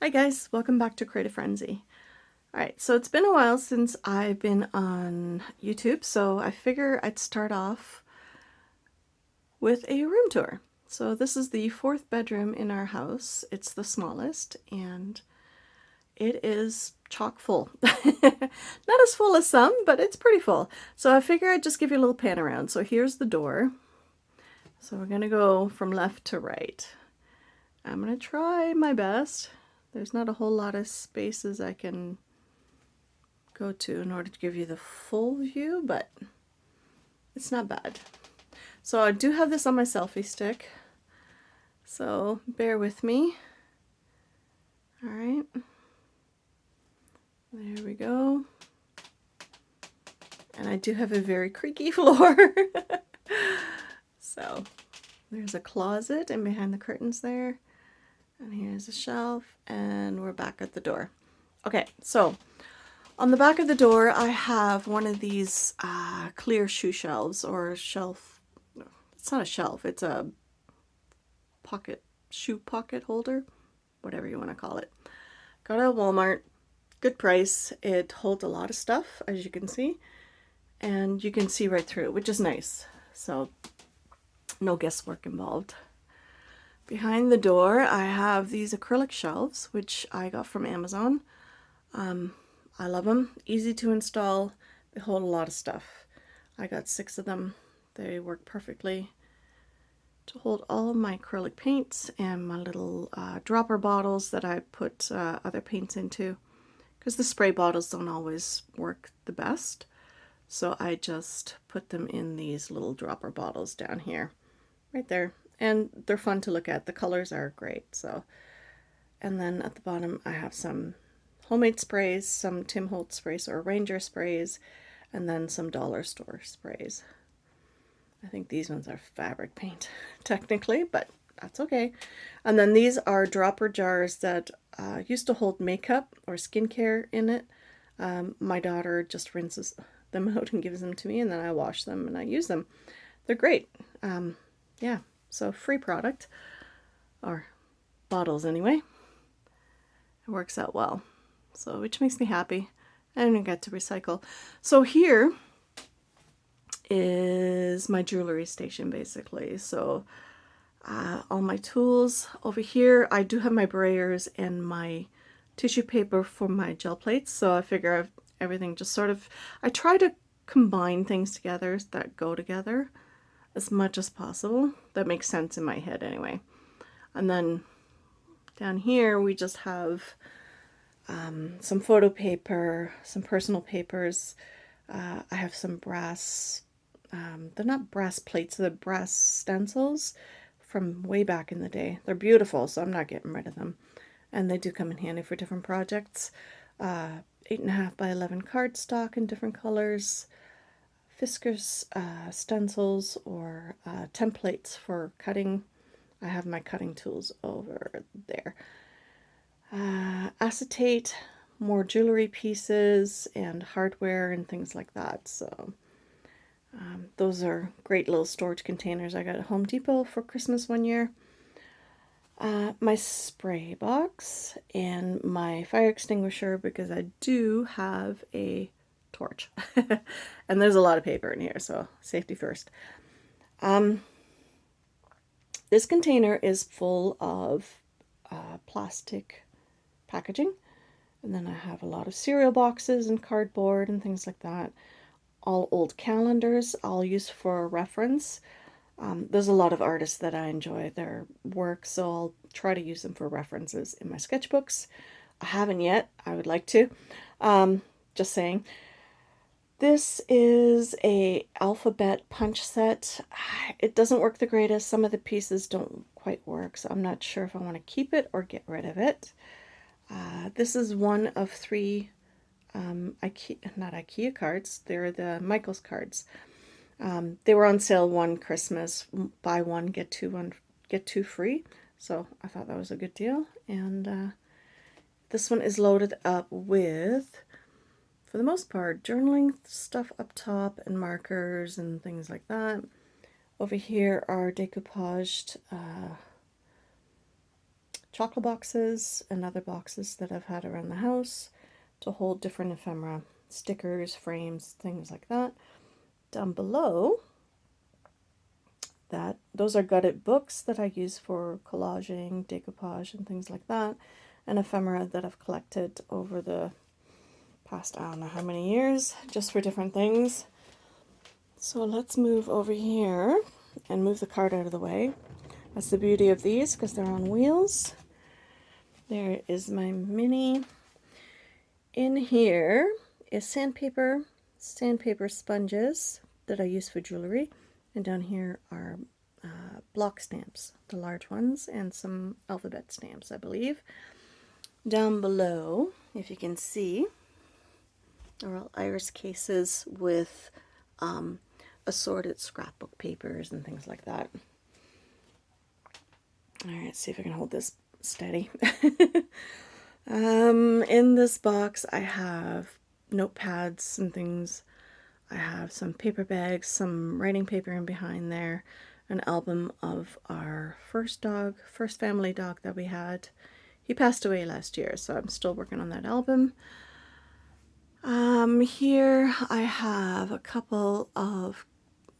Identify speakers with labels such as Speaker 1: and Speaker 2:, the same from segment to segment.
Speaker 1: Hi guys, welcome back to Creative Frenzy. Alright, so it's been a while since I've been on YouTube, so I figure I'd start off with a room tour. So this is the fourth bedroom in our house. It's the smallest, and it is chock full. Not as full as some, but it's pretty full. So I figure I'd just give you a little pan around. So here's the door. So we're gonna go from left to right. I'm gonna try my best. There's not a whole lot of spaces I can go to in order to give you the full view, but it's not bad. So I do have this on my selfie stick, so bear with me. All right, there we go. And I do have a very creaky floor. So there's a closet, and behind the curtains there, and here's a shelf, and we're back at the door. Okay, so on the back of the door, I have one of these clear shoe shelves, or shelf. It's not a shelf, it's a shoe pocket holder, whatever you want to call it. Got it at Walmart, good price. It holds a lot of stuff, as you can see, and you can see right through it, which is nice. So no guesswork involved. Behind the door, I have these acrylic shelves, which I got from Amazon. I love them, easy to install. They hold a lot of stuff. I got 6 of them. They work perfectly to hold all of my acrylic paints and my little dropper bottles that I put other paints into, because the spray bottles don't always work the best. So I just put them in these little dropper bottles down here, right there. And they're fun to look at. The colors are great. So, and then at the bottom I have some homemade sprays, some Tim Holtz sprays or Ranger sprays, and then some dollar store sprays. I think these ones are fabric paint, technically, but that's okay. And then these are dropper jars that used to hold makeup or skincare in it. My daughter just rinses them out and gives them to me, and then I wash them and I use them. They're great. Yeah, so free product, or bottles anyway. It works out well, so which makes me happy. And I get to recycle. So here is my jewelry station, basically. So all my tools over here. I do have my brayers and my tissue paper for my gel plates, so I figure everything just sort of, I try to combine things together that go together as much as possible. That makes sense in my head anyway. And then down here we just have some photo paper, some personal papers. I have some brass, they're not brass plates, they're brass stencils from way back in the day. They're beautiful, so I'm not getting rid of them. And they do come in handy for different projects. 8.5 by 11 cardstock in different colors. Fiskars stencils or templates for cutting. I have my cutting tools over there. Acetate, more jewelry pieces and hardware and things like that. So those are great little storage containers I got at Home Depot for Christmas one year. My spray box and my fire extinguisher, because I do have a torch. And there's a lot of paper in here, so safety first. This container is full of plastic packaging. And then I have a lot of cereal boxes and cardboard and things like that. All old calendars I'll use for reference. There's a lot of artists that I enjoy their work, so I'll try to use them for references in my sketchbooks. I haven't yet. I would like to. Just saying. This is a alphabet punch set. It doesn't work the greatest. Some of the pieces don't quite work, so I'm not sure if I want to keep it or get rid of it. This is one of 3 not IKEA cards. They're the Michaels cards. They were on sale one Christmas, buy one get two free. So I thought that was a good deal. And this one is loaded up with, for the most part, journaling stuff up top and markers and things like that. Over here are decoupaged chocolate boxes and other boxes that I've had around the house to hold different ephemera, stickers, frames, things like that. Down below, those are gutted books that I use for collaging, decoupage, and things like that, and ephemera that I've collected over the past I don't know how many years, just for different things. So let's move over here and move the cart out of the way. That's the beauty of these, because they're on wheels. There is my mini. In here is sandpaper sponges that I use for jewelry, and down here are block stamps, the large ones, and some alphabet stamps, I believe. Down below, if you can see, are all iris cases with assorted scrapbook papers and things like that. Alright, see if I can hold this steady. In this box I have notepads and things. I have some paper bags, some writing paper in behind there, an album of our first family dog that we had. He passed away last year, so I'm still working on that album. Here I have a couple of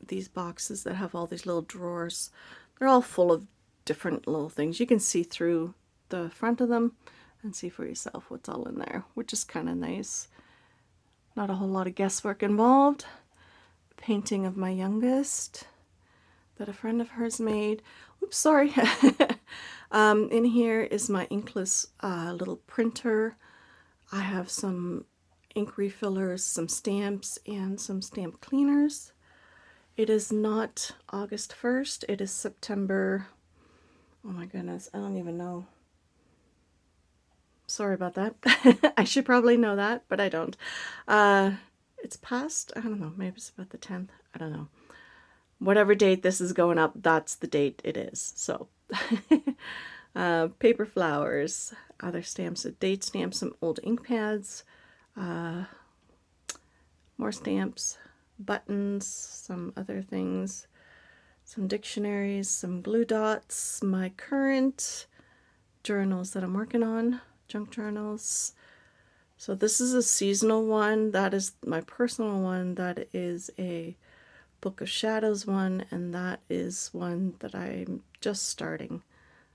Speaker 1: these boxes that have all these little drawers. They're all full of different little things. You can see through the front of them and see for yourself what's all in there, which is kind of nice. Not a whole lot of guesswork involved. Painting of my youngest that a friend of hers made. Oops, sorry. In here is my inkless little printer. I have some ink refillers, some stamps, and some stamp cleaners. It is not August 1st. It is September. Oh my goodness, I don't even know. Sorry about that. I should probably know that, but I don't. It's past, I don't know, maybe it's about the 10th. I don't know. Whatever date this is going up, that's the date it is. So, paper flowers, other stamps, a date stamp, some old ink pads, more stamps, buttons, some other things, some dictionaries, some glue dots, my current journals that I'm working on, junk journals. So this is a seasonal one. That is my personal one. That is a Book of Shadows one, and that is one that I'm just starting.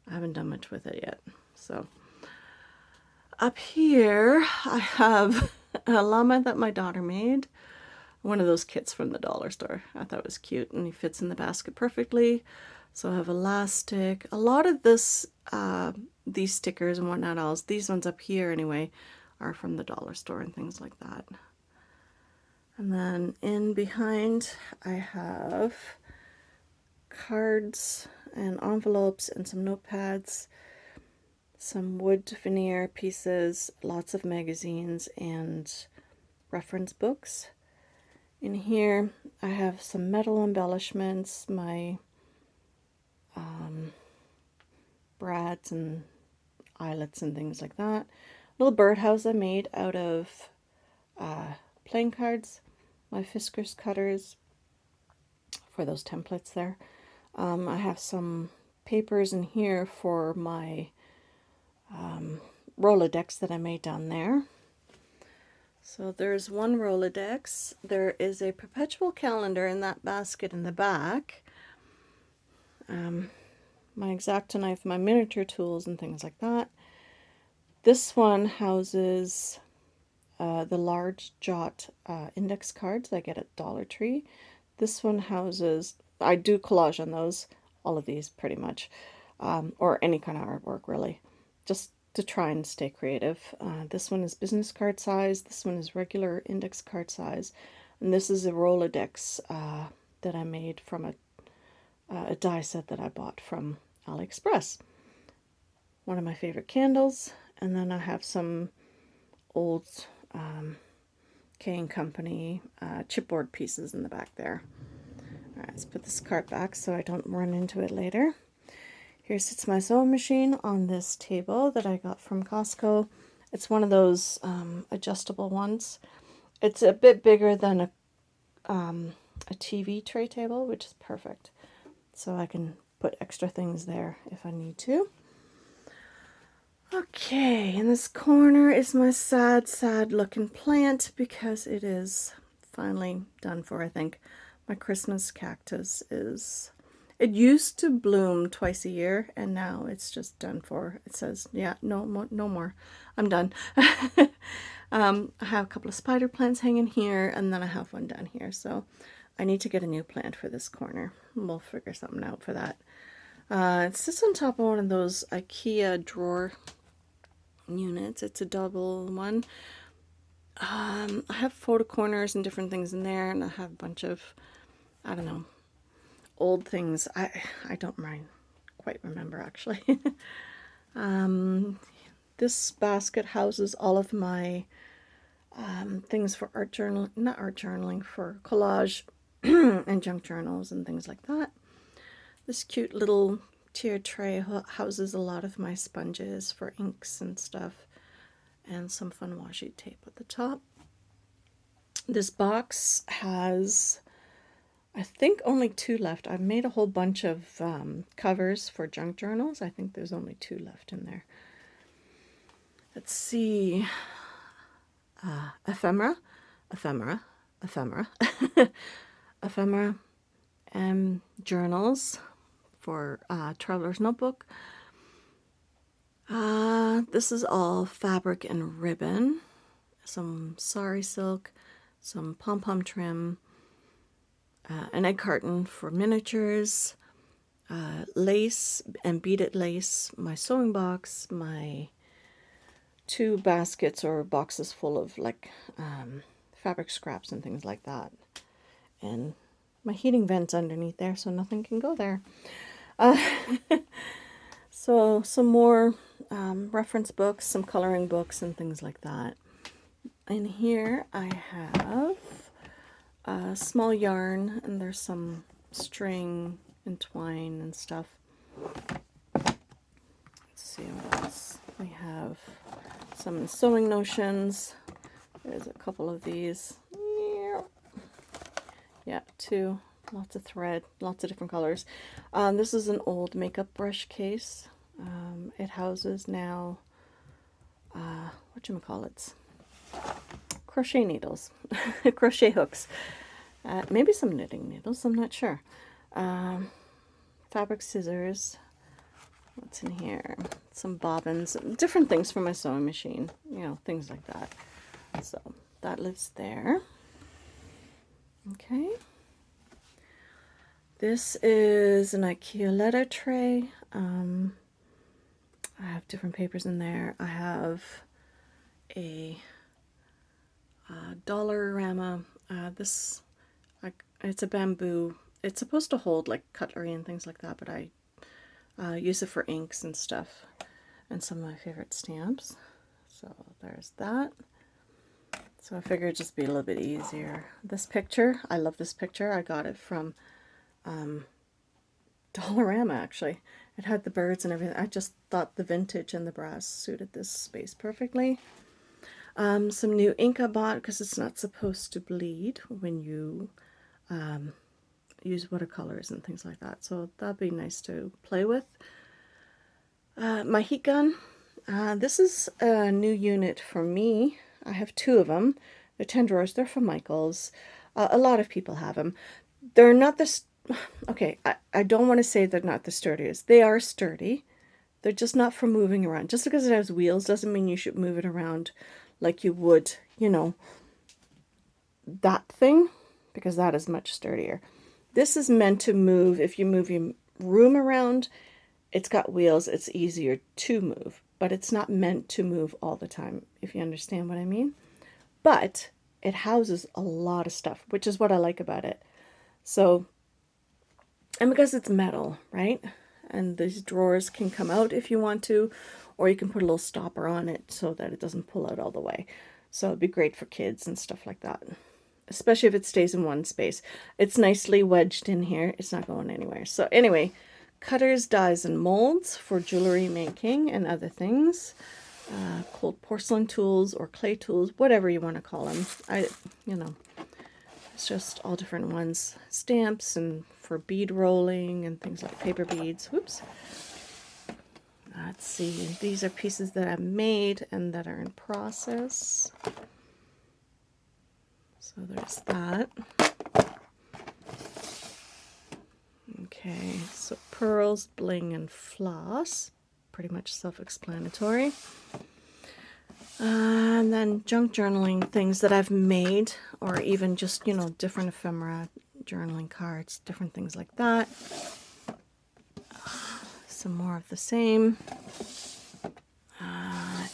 Speaker 1: I haven't done much with it yet. So up here I have a llama that my daughter made. One of those kits from the dollar store. I thought it was cute, and he fits in the basket perfectly. So I have elastic. A lot of this, these stickers and whatnot else, these ones up here anyway, are from the dollar store and things like that. And then in behind I have cards and envelopes and some notepads, some wood veneer pieces, lots of magazines and reference books. In here I have some metal embellishments, my brads and eyelets and things like that. Little birdhouse I made out of playing cards, my Fiskars cutters for those templates there. I have some papers in here for my Rolodex that I made down there. So there's one Rolodex. There is a perpetual calendar in that basket in the back. My X-Acto knife, my miniature tools and things like that. This one houses the large jot index cards I get at Dollar Tree. This one houses, I do collage on those, all of these pretty much, or any kind of artwork really, just to try and stay creative. This one is business card size, this one is regular index card size, and this is a Rolodex that I made from a die set that I bought from AliExpress. One of my favorite candles, and then I have some old K & Company chipboard pieces in the back there. Alright, let's put this cart back so I don't run into it later. Here sits my sewing machine on this table that I got from Costco. It's one of those adjustable ones. It's a bit bigger than a TV tray table, which is perfect. So I can put extra things there if I need to. Okay, in this corner is my sad looking plant because it is finally done for, I think. My Christmas cactus is, it used to bloom twice a year and now it's just done for. It says, yeah, no more. I'm done. I have a couple of spider plants hanging here and then I have one down here. So I need to get a new plant for this corner. We'll figure something out for that. It sits on top of one of those IKEA drawer units. It's a double one. I have photo corners and different things in there, and I have a bunch of, I don't know, old things. I don't quite remember actually. This basket houses all of my things for art journal, not art journaling, for collage and junk journals and things like that. This cute little tier tray houses a lot of my sponges for inks and stuff, and some fun washi tape at the top. This box has, I think, only 2 left. I've made a whole bunch of covers for junk journals. I think there's only 2 left in there. Let's see. Ephemera, journals for Traveler's Notebook. This is all fabric and ribbon, some sari silk, some pom-pom trim, an egg carton for miniatures, lace and beaded lace, my sewing box, my 2 baskets or boxes full of like fabric scraps and things like that, and my heating vents underneath there so nothing can go there. So some more reference books, some coloring books and things like that. In here I have a small yarn, and there's some string and twine and stuff. Let's see what else. We have some sewing notions. There's a couple of these. Yeah, 2. Lots of thread, lots of different colors. This is an old makeup brush case. It houses now, whatchamacallits, crochet needles, crochet hooks, maybe some knitting needles, I'm not sure. Fabric scissors. What's in here? Some bobbins, different things for my sewing machine, you know, things like that. So that lives there. Okay. This is an IKEA letter tray. I have different papers in there. I have a Dollarama. It's a bamboo. It's supposed to hold like cutlery and things like that, but I use it for inks and stuff, and some of my favorite stamps. So there's that. So I figured it'd just be a little bit easier. This picture, I love this picture. I got it from Dollarama, actually. It had the birds and everything. I just thought the vintage and the brass suited this space perfectly. Some new ink I bought because it's not supposed to bleed when you use watercolors and things like that. So that'd be nice to play with. My heat gun. This is a new unit for me. I have 2 of them. They're 10 drawers. They're from Michaels. A lot of people have them. They're not the... Okay, I don't want to say they're not the sturdiest. They are sturdy. They're just not for moving around. Just because it has wheels doesn't mean you should move it around like you would, you know, that thing, because that is much sturdier. This is meant to move. If you move your room around, it's got wheels. It's easier to move, but it's not meant to move all the time, if you understand what I mean. But it houses a lot of stuff, which is what I like about it. So, and because it's metal, right? And these drawers can come out if you want to, or you can put a little stopper on it so that it doesn't pull out all the way. So it'd be great for kids and stuff like that, especially if it stays in one space. It's nicely wedged in here. It's not going anywhere. So anyway, cutters, dies, and molds for jewelry making and other things. Cold porcelain tools or clay tools, whatever you want to call them. You know, it's just all different ones. Stamps and for bead rolling and things like paper beads. Whoops. Let's see, these are pieces that I've made and that are in process. So there's that. Okay, so pearls, bling, and floss. Pretty much self-explanatory. And then junk journaling things that I've made, or even just, you know, different ephemera, journaling cards, different things like that. Some more of the same.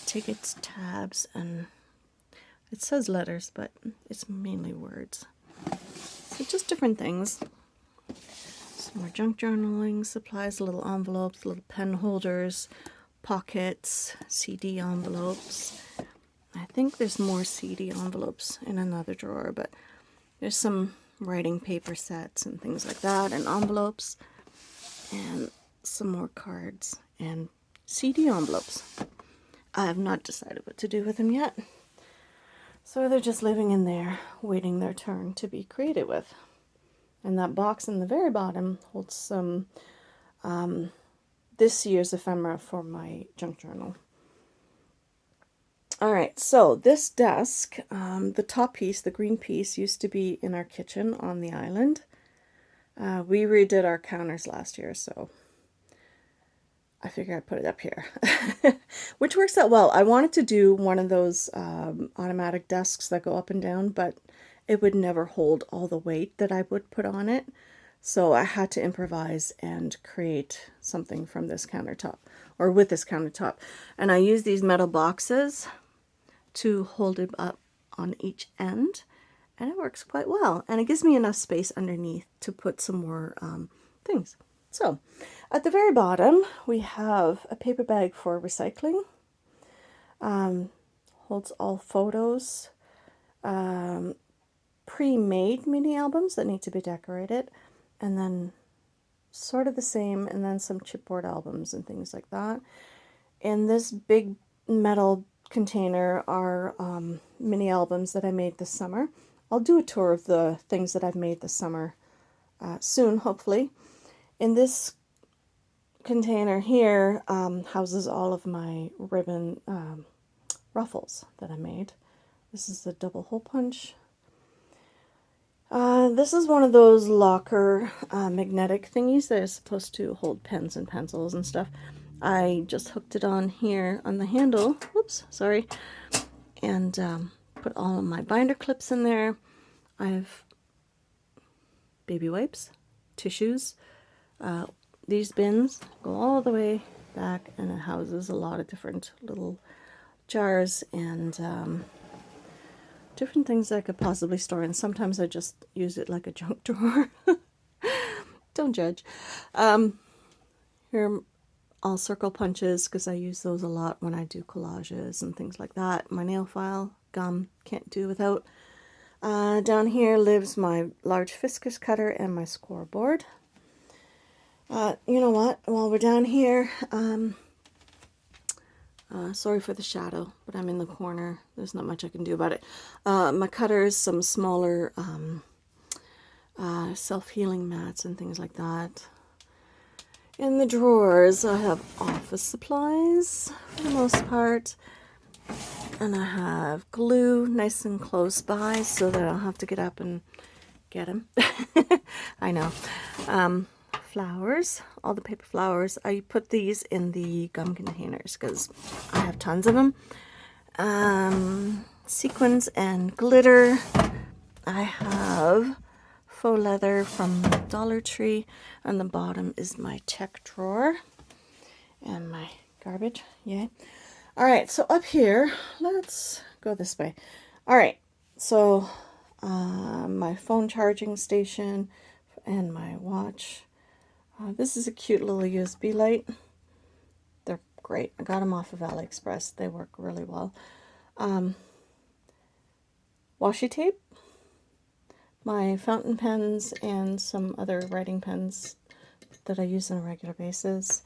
Speaker 1: Tickets, tabs, and it says letters, but it's mainly words. So just different things. Some more junk journaling supplies, little envelopes, little pen holders, pockets, CD envelopes. I think there's more CD envelopes in another drawer, but there's some writing paper sets and things like that, and envelopes, and some more cards and CD envelopes. I have not decided what to do with them yet. So they're just living in there, waiting their turn to be created with. And that box in the very bottom holds some this year's ephemera for my junk journal. Alright, so this desk, the top piece, the green piece, used to be in our kitchen on the island. We redid our counters last year, so I figured I'd put it up here, which works out well. I wanted to do one of those automatic desks that go up and down, but it would never hold all the weight that I would put on it. So I had to improvise and create something from this countertop, or with this countertop. And I use these metal boxes to hold it up on each end, and it works quite well. And it gives me enough space underneath to put some more things. So, at the very bottom, we have a paper bag for recycling. Holds all photos, pre-made mini albums that need to be decorated, and then sort of the same, and then some chipboard albums and things like that. In this big metal container are mini albums that I made this summer. I'll do a tour of the things that I've made this summer soon, hopefully. In this container here houses all of my ribbon ruffles that I made. This is the double hole punch. This is one of those locker magnetic thingies that is supposed to hold pens and pencils and stuff. I just hooked it on here on the handle, whoops, sorry, and put all of my binder clips in there. I have baby wipes, tissues. These bins go all the way back, and it houses a lot of different little jars and different things that I could possibly store in. Sometimes I just use it like a junk drawer. Don't judge. Here are all circle punches because I use those a lot when I do collages and things like that. My nail file, gum, can't do without. Down here lives my large Fiskars cutter and my scoreboard. You know what? While we're down here, sorry for the shadow, but I'm in the corner. There's not much I can do about it. My cutters, some smaller self-healing mats and things like that. In the drawers, I have office supplies for the most part. And I have glue nice and close by so that I don't have to get up and get them. I know. Flowers, all the paper flowers. I put these in the gum containers because I have tons of them. Sequins and glitter. I have faux leather from Dollar Tree. On the bottom is my tech drawer and my garbage. Yay. All right, so up here, let's go this way. All right, so my phone charging station and my watch. This is a cute little USB light. They're great. I got them off of AliExpress. They work really well. Washi tape, my fountain pens, and some other writing pens that I use on a regular basis.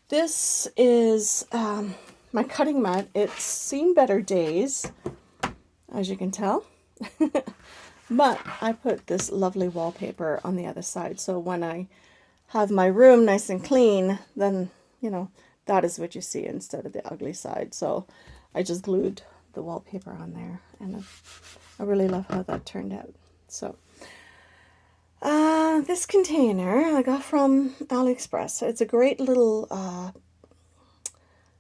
Speaker 1: This is my cutting mat. It's seen better days, as you can tell. But I put this lovely wallpaper on the other side, so when I have my room nice and clean, then, you know, that is what you see instead of the ugly side. So I just glued the wallpaper on there, and I really love how that turned out. So this container I got from AliExpress. It's a great little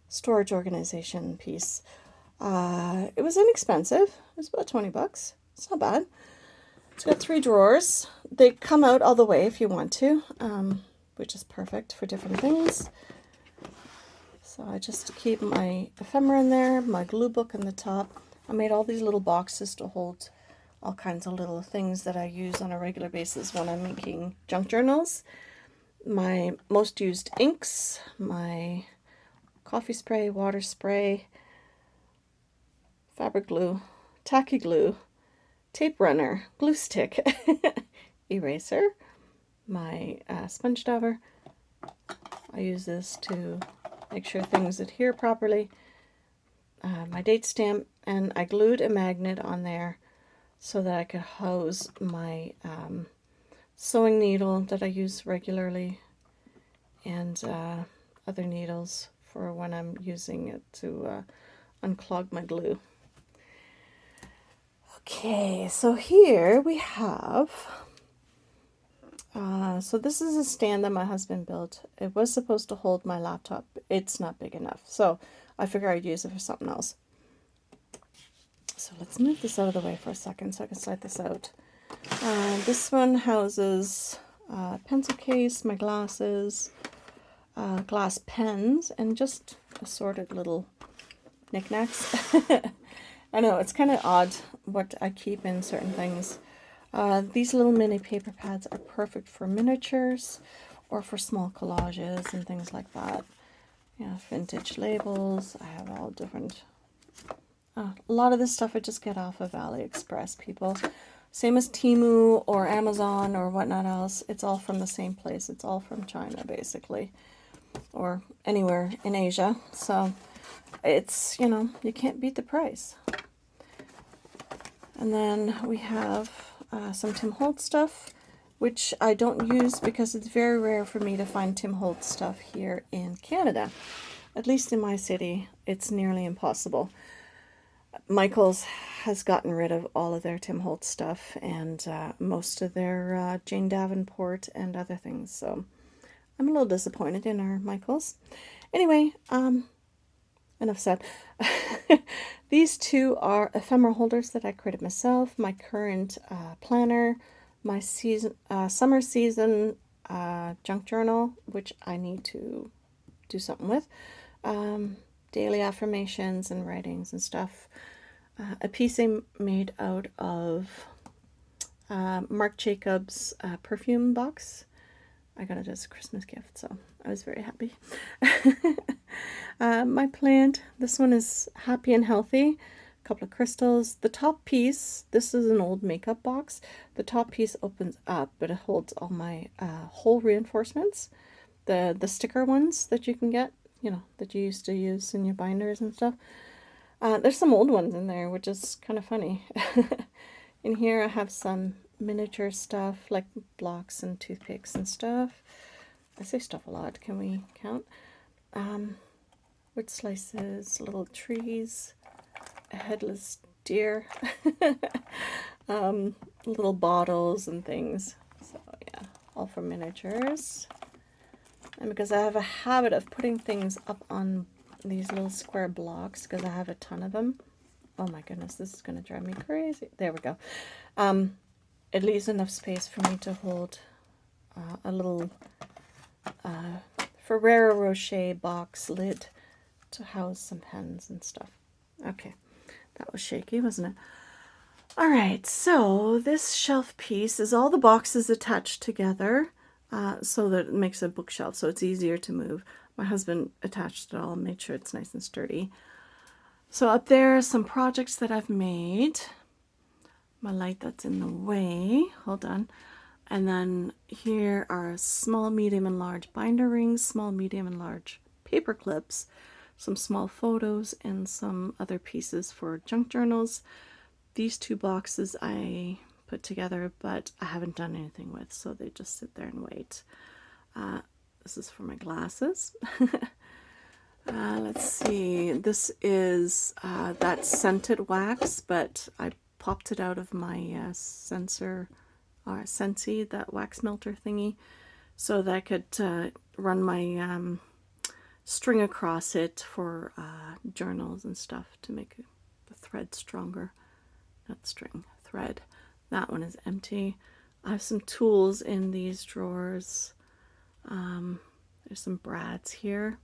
Speaker 1: storage organization piece. It was inexpensive. It was about 20 bucks. It's not bad. It's got 3 drawers. They come out all the way if you want to, which is perfect for different things. So I just keep my ephemera in there, my glue book in the top. I made all these little boxes to hold all kinds of little things that I use on a regular basis when I'm making junk journals. My most used inks, my coffee spray, water spray, fabric glue, tacky glue, tape runner, glue stick, eraser, my sponge dauber. I use this to make sure things adhere properly. My date stamp, and I glued a magnet on there so that I could house my sewing needle that I use regularly, and other needles for when I'm using it to unclog my glue. Okay, so here we have, so this is a stand that my husband built. It was supposed to hold my laptop. It's not big enough, so I figure I'd use it for something else. So let's move this out of the way for a second so I can slide this out. This one houses a pencil case, my glasses, glass pens, and just assorted little knickknacks. I know, it's kind of odd what I keep in certain things. These little mini paper pads are perfect for miniatures or for small collages and things like that. Yeah, vintage labels. I have all different... a lot of this stuff I just get off of AliExpress, people. Same as Temu or Amazon or whatnot else. It's all from the same place. It's all from China, basically. Or anywhere in Asia. So it's, you know, you can't beat the price. And then we have some Tim Holtz stuff, which I don't use because it's very rare for me to find Tim Holtz stuff here in Canada. At least in my city, it's nearly impossible. Michael's has gotten rid of all of their Tim Holtz stuff and most of their Jane Davenport and other things. So I'm a little disappointed in our Michael's. Anyway, enough said. These two are ephemera holders that I created myself. My current planner, my summer season junk journal, which I need to do something with. Daily affirmations and writings and stuff. A piece I made out of Marc Jacobs perfume box. I got it as a Christmas gift, so I was very happy. My plant, this one is happy and healthy. A couple of crystals. The top piece, this is an old makeup box. The top piece opens up, but it holds all my hole reinforcements. The sticker ones that you can get, you know, that you used to use in your binders and stuff. There's some old ones in there, which is kind of funny. In here I have some miniature stuff, like blocks and toothpicks and stuff. I say stuff a lot. Can we count? Wood slices, little trees, a headless deer, little bottles and things. So yeah, all for miniatures. And because I have a habit of putting things up on these little square blocks, because I have a ton of them. Oh my goodness, this is going to drive me crazy. There we go. It leaves enough space for me to hold a little Ferrero Rocher box lid to house some pens and stuff. Okay, that was shaky, wasn't it? All right, so this shelf piece is all the boxes attached together so that it makes a bookshelf, so it's easier to move. My husband attached it all and made sure it's nice and sturdy. So up there are some projects that I've made. My light that's in the way, hold on. And then here are small, medium, and large binder rings, small, medium, and large paper clips, some small photos, and some other pieces for junk journals. These two boxes I put together, but I haven't done anything with, so they just sit there and wait. This is for my glasses. Let's see, this is that scented wax, but I popped it out of my Scentsy, that wax melter thingy, so that I could run my string across it for journals and stuff to make the thread stronger. Not string, thread. That one is empty. I have some tools in these drawers. There's some brads here.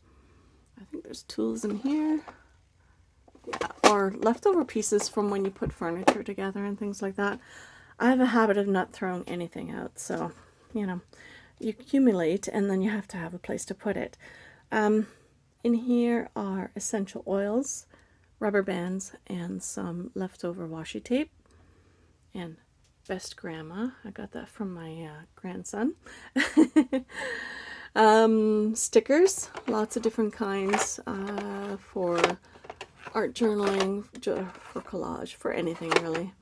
Speaker 1: I think there's tools in here. Yeah, or leftover pieces from when you put furniture together and things like that. I have a habit of not throwing anything out, so, you know, you accumulate and then you have to have a place to put it. In here are essential oils, rubber bands, and some leftover washi tape. And Best Grandma, I got that from my grandson. Stickers, lots of different kinds for art journaling, for collage, for anything really.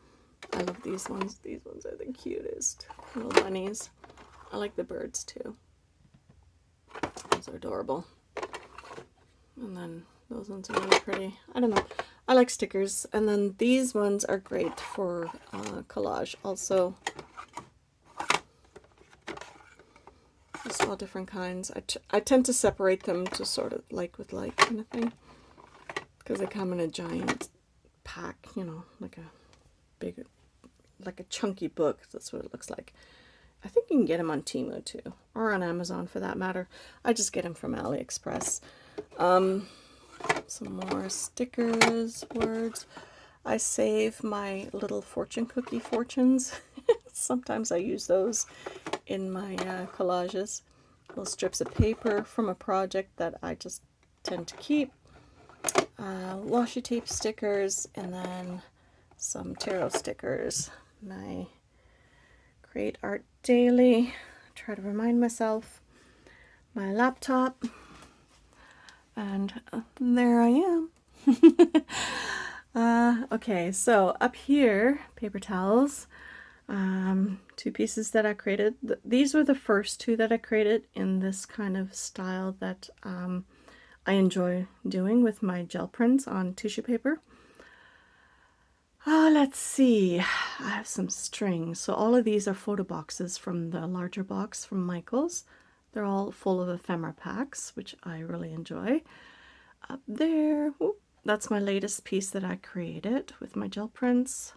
Speaker 1: I love these ones. These ones are the cutest little bunnies. I like the birds too. Those are adorable. And then those ones are really pretty. I don't know. I like stickers. And then these ones are great for collage also. Just all different kinds. I tend to separate them to sort of like with like kind of thing, because they come in a giant pack, you know, like a big, like a chunky book. That's what it looks like. I think you can get them on Temu too, or on Amazon for that matter. I just get them from AliExpress. Some more stickers, words. I save my little fortune cookie fortunes. Sometimes I use those in my collages. Little strips of paper from a project that I just tend to keep. Washi tape stickers, and then some tarot stickers. My Create Art Daily. Try to remind myself. My laptop. And there I am. Okay, so up here, paper towels. Two pieces that I created. These were the first two that I created in this kind of style that I enjoy doing with my gel prints on tissue paper. Let's see. I have some strings. So all of these are photo boxes from the larger box from Michaels. They're all full of ephemera packs, which I really enjoy. Up there, that's my latest piece that I created with my gel prints.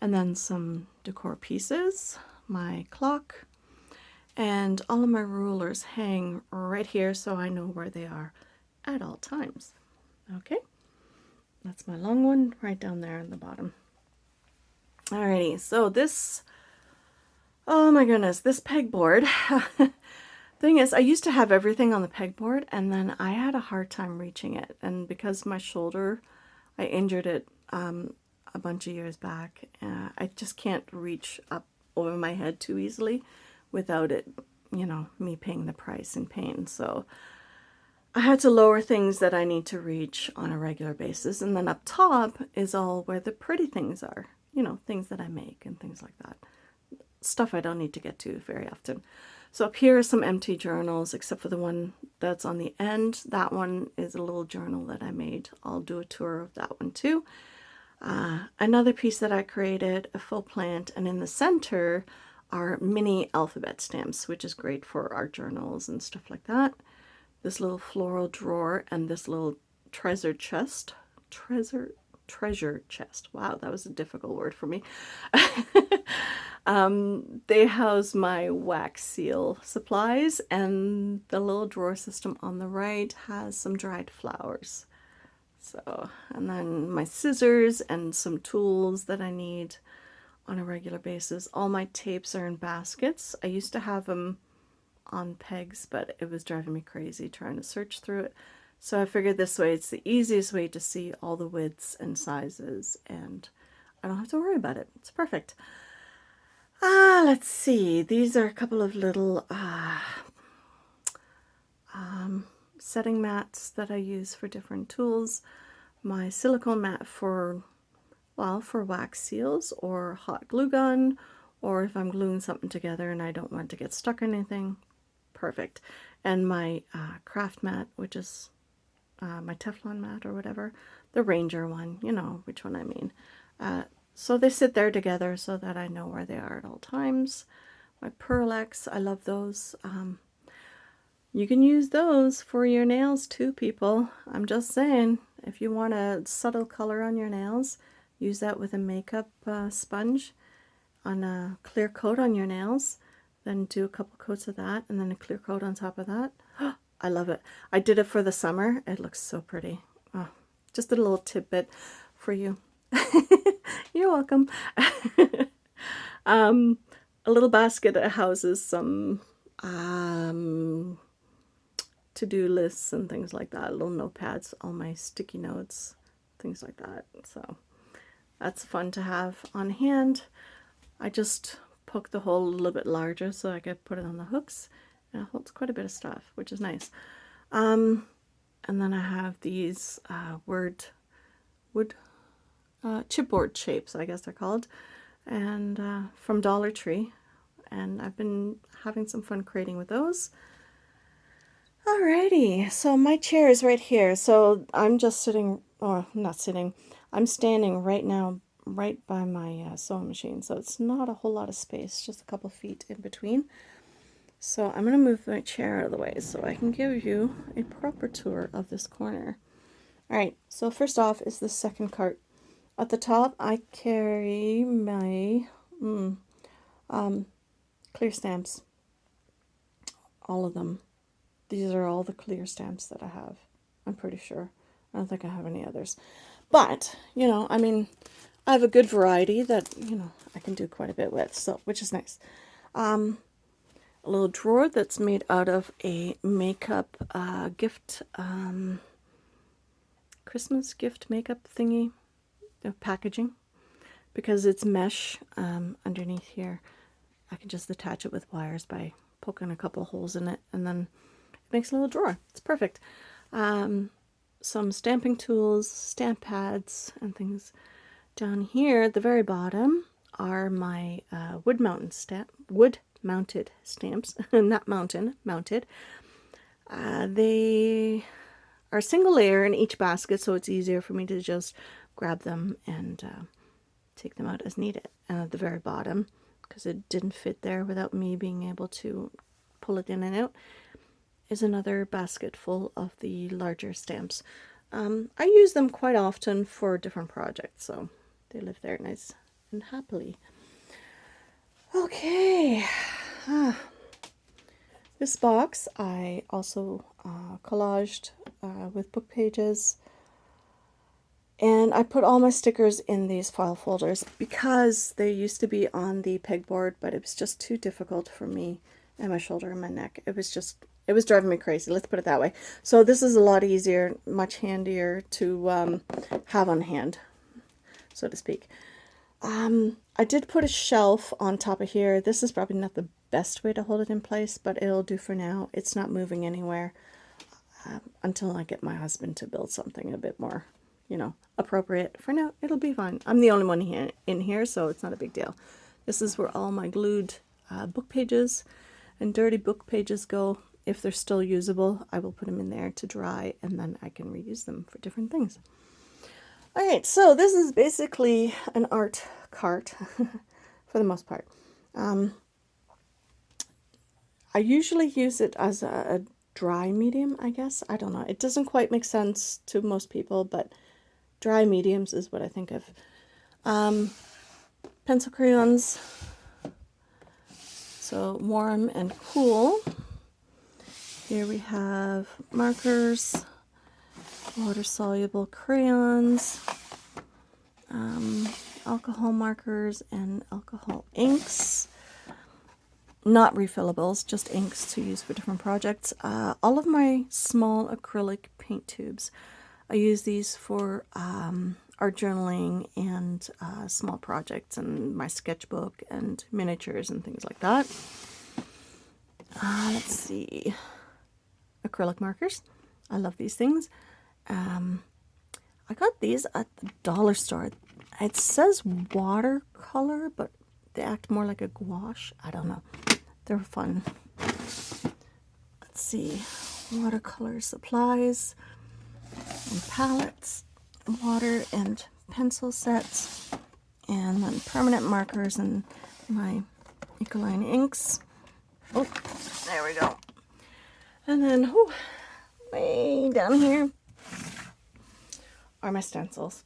Speaker 1: And then some decor pieces, my clock, and all of my rulers hang right here so I know where they are at all times. Okay, that's my long one right down there in the bottom. Alrighty, so this, oh my goodness, this pegboard. Thing is, I used to have everything on the pegboard, and then I had a hard time reaching it. And because of my shoulder, I injured it a bunch of years back. I just can't reach up over my head too easily without it, you know, me paying the price and pain. So I had to lower things that I need to reach on a regular basis. And then up top is all where the pretty things are, you know, things that I make and things like that. Stuff I don't need to get to very often. So up here are some empty journals, except for the one that's on the end. That one is a little journal that I made. I'll do a tour of that one too. Another piece that I created, a full plant, and in the center are mini alphabet stamps, which is great for art journals and stuff like that. This little floral drawer and this little treasure chest. Treasure chest. Wow, that was a difficult word for me. They house my wax seal supplies, and the little drawer system on the right has some dried flowers. So, and then my scissors and some tools that I need on a regular basis. All my tapes are in baskets. I used to have them on pegs, but it was driving me crazy trying to search through it. So I figured this way it's the easiest way to see all the widths and sizes, and I don't have to worry about it. It's perfect. Let's see. These are a couple of little setting mats that I use for different tools. My silicone mat for, well, for wax seals or hot glue gun, or if I'm gluing something together and I don't want to get stuck or anything. Perfect. And my craft mat, which is my Teflon mat or whatever, the Ranger one, you know which one I mean. So they sit there together so that I know where they are at all times. My Pearlex, I love those. You can use those for your nails too, people. I'm just saying, if you want a subtle color on your nails, use that with a makeup sponge on a clear coat on your nails. Then do a couple coats of that and then a clear coat on top of that. I love it. I did it for the summer. It looks so pretty. Oh, just a little tidbit for you. You're welcome. A little basket that houses some to-do lists and things like that, little notepads, all my sticky notes, things like that. So that's fun to have on hand. I just poke the hole a little bit larger so I could put it on the hooks, and it holds quite a bit of stuff, which is nice. And then I have these wood chipboard shapes, I guess they're called, and from Dollar Tree, and I've been having some fun creating with those. Alrighty, so my chair is right here, so I'm just sitting, or not sitting, I'm standing right now right by my sewing machine, so it's not a whole lot of space, just a couple feet in between. So I'm going to move my chair out of the way so I can give you a proper tour of this corner. Alright, so first off is the second cart. At the top I carry my clear stamps, all of them. These are all the clear stamps that I have, I'm pretty sure. I don't think I have any others. But, you know, I mean, I have a good variety that, you know, I can do quite a bit with, so which is nice. A little drawer that's made out of a makeup gift, Christmas gift makeup thingy, packaging, because it's mesh underneath here. I can just attach it with wires by poking a couple holes in it, and then it makes a little drawer. It's perfect. Some stamping tools, stamp pads, and things. Down here at the very bottom are my wood mounted stamps, not mountain, mounted. They are single layer in each basket, so it's easier for me to just grab them and take them out as needed. And at the very bottom, because it didn't fit there without me being able to pull it in and out, is another basket full of the larger stamps. I use them quite often for different projects, so they live there nice and happily. Okay, this box I also collaged with book pages, and I put all my stickers in these file folders because they used to be on the pegboard, but it was just too difficult for me and my shoulder and my neck. It was driving me crazy, let's put it that way. So this is a lot easier, much handier to have on hand, so to speak. I did put a shelf on top of here. This is probably not the best way to hold it in place, but it'll do for now. It's not moving anywhere until I get my husband to build something a bit more, you know, appropriate. For now, it'll be fine. I'm the only one in here, so it's not a big deal. This is where all my glued book pages and dirty book pages go. If they're still usable, I will put them in there to dry, and then I can reuse them for different things. Alright, so this is basically an art cart for the most part. I usually use it as a dry medium, I guess. I don't know. It doesn't quite make sense to most people, but dry mediums is what I think of. Pencil crayons, so warm and cool. Here we have markers, water-soluble crayons, alcohol markers, and alcohol inks. Not refillables, just inks to use for different projects. All of my small acrylic paint tubes. I use these for art journaling and small projects and my sketchbook and miniatures and things like that. Let's see. Acrylic markers. I love these things. I got these at the dollar store. It says watercolor, but they act more like a gouache. I don't know. They're fun. Let's see. Watercolor supplies. and palettes, water and pencil sets, and then permanent markers and my Ecoline inks. Oh, there we go. And then, way down here are my stencils.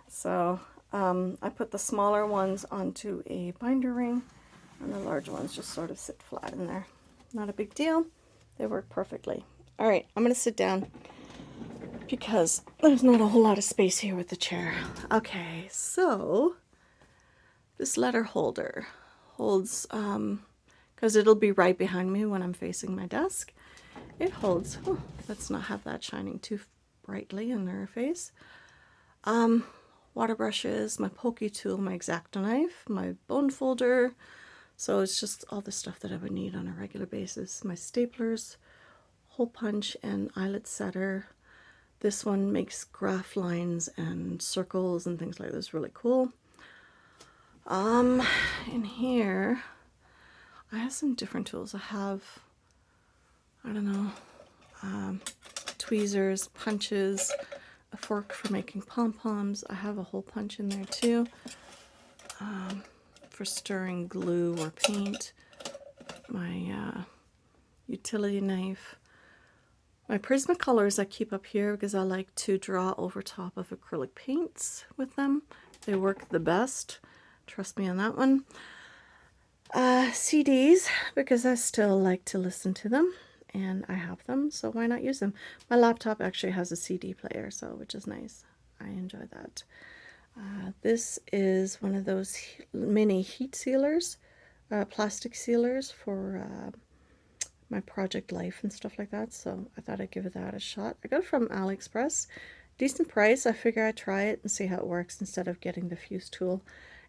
Speaker 1: So I put the smaller ones onto a binder ring, and the large ones just sort of sit flat in there. Not a big deal. They work perfectly. All right, I'm going to sit down because there's not a whole lot of space here with the chair. Okay, so this letter holder holds, because it'll be right behind me when I'm facing my desk. It holds, let's not have that shining too brightly in her face. Water brushes, my pokey tool, my X-Acto knife, my bone folder. So it's just all the stuff that I would need on a regular basis. My staplers, hole punch, and eyelet setter. This one makes graph lines and circles and things like this. Really cool. In here, I have some different tools. I have, I don't know, tweezers, punches, a fork for making pom-poms. I have a hole punch in there too, for stirring glue or paint. My utility knife. My Prismacolors I keep up here because I like to draw over top of acrylic paints with them. They work the best. Trust me on that one. CDs, because I still like to listen to them, and I have them, so why not use them? My laptop actually has a CD player, so which is nice. I enjoy that. This is one of those mini heat sealers, plastic sealers for my Project Life and stuff like that, so I thought I'd give that a shot. I got it from AliExpress. Decent price. I figure I'd try it and see how it works instead of getting the fuse tool.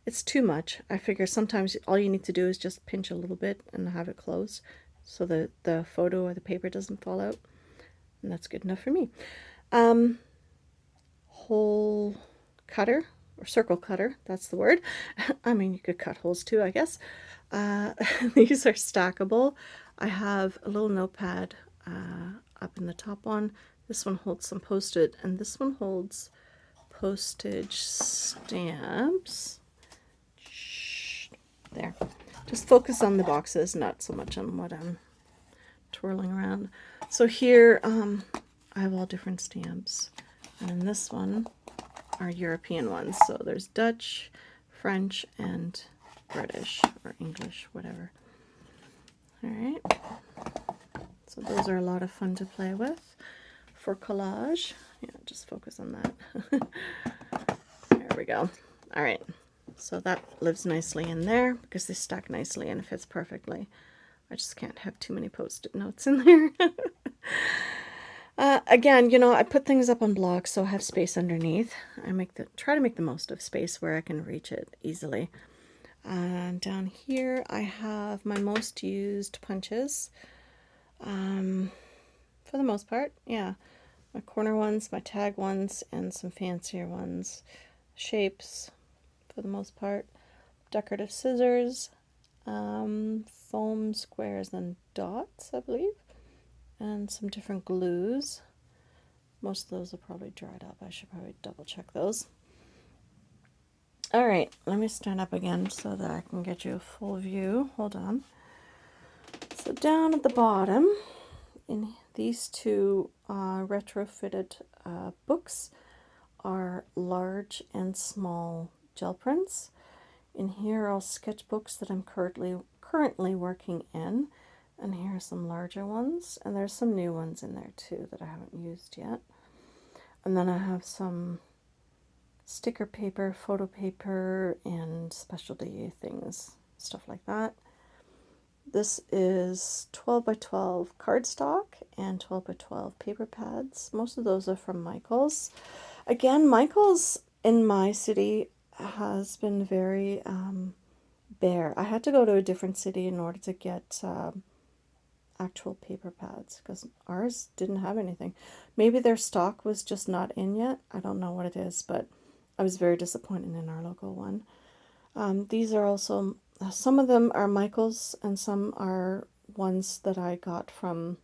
Speaker 1: It's too much. I figure sometimes all you need to do is just pinch a little bit and have it close so that the photo or the paper doesn't fall out. And that's good enough for me. Hole cutter, or circle cutter, that's the word. I mean, you could cut holes too, I guess. These are stackable. I have a little notepad up in the top one. This one holds some Post-it, and this one holds postage stamps. There. Just focus on the boxes, not so much on what I'm twirling around. So here, I have all different stamps. And in this one are European ones. So there's Dutch, French, and British, or English, whatever. Alright. So those are a lot of fun to play with. For collage, yeah, just focus on that. There we go. Alright. So that lives nicely in there because they stack nicely and it fits perfectly. I just can't have too many Post-it notes in there. Again, you know, I put things up on blocks so I have space underneath. I try to make the most of space where I can reach it easily. And down here I have my most used punches. For the most part, yeah. My corner ones, my tag ones, and some fancier ones. Shapes, for the most part. Decorative scissors, foam squares and dots, I believe. And some different glues. Most of those are probably dried up. I should probably double check those. Alright, let me stand up again so that I can get you a full view. Hold on. So down at the bottom, in these two retrofitted books are large and small gel prints. In here are all sketchbooks that I'm currently working in, and here are some larger ones, and there's some new ones in there too that I haven't used yet. And then I have some sticker paper, photo paper, and specialty things, stuff like that. This is 12 by 12 cardstock and 12 by 12 paper pads. Most of those are from Michaels. Again, Michaels in my city has been very bare. I had to go to a different city in order to get actual paper pads because ours didn't have anything. Maybe their stock was just not in yet. I don't know what it is, but I was very disappointed in our local one. These are also, some of them are Michaels and some are ones that I got from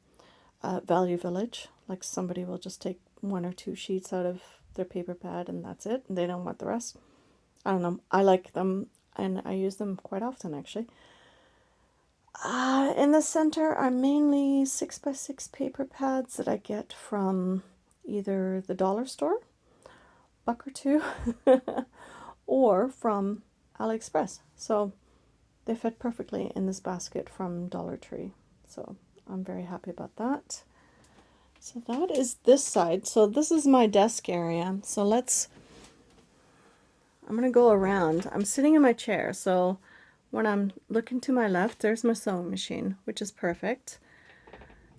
Speaker 1: Value Village. Like somebody will just take 1 or 2 sheets out of their paper pad and that's it. They don't want the rest. I don't know. I like them and I use them quite often actually. In the center are mainly 6x6 paper pads that I get from either the dollar store, buck or two, or from AliExpress. So they fit perfectly in this basket from Dollar Tree. So I'm very happy about that. So that is this side. So this is my desk area. So I'm going to go around. I'm sitting in my chair. So when I'm looking to my left, there's my sewing machine, which is perfect.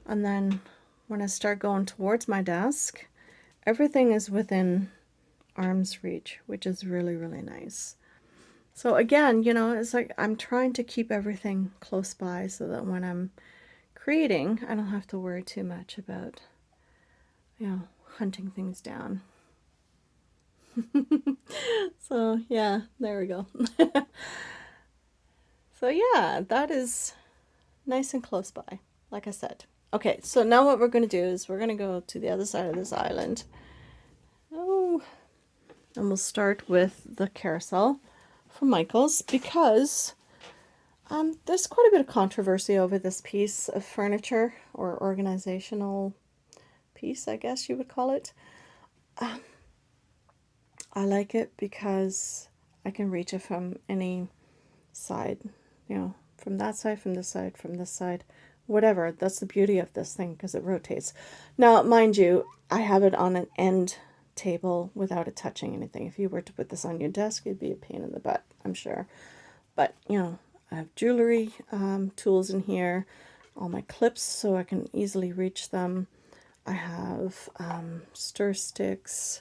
Speaker 1: And then when I start going towards my desk, everything is within arm's reach, which is really, really nice. So again, you know, it's like I'm trying to keep everything close by so that when I'm creating, I don't have to worry too much about, you know, hunting things down. So yeah, there we go. So yeah, that is nice and close by, like I said. Okay, so now what we're going to do is we're going to go to the other side of this island. Oh, and we'll start with the carousel from Michaels because there's quite a bit of controversy over this piece of furniture or organizational piece, I guess you would call it. I like it because I can reach it from any side, you know, from that side, from this side, from this side, whatever. That's the beauty of this thing because it rotates. Now, mind you, I have it on an end table without it touching anything. If you were to put this on your desk, it'd be a pain in the butt, I'm sure. But, you know, I have jewelry tools in here, all my clips so I can easily reach them. I have stir sticks,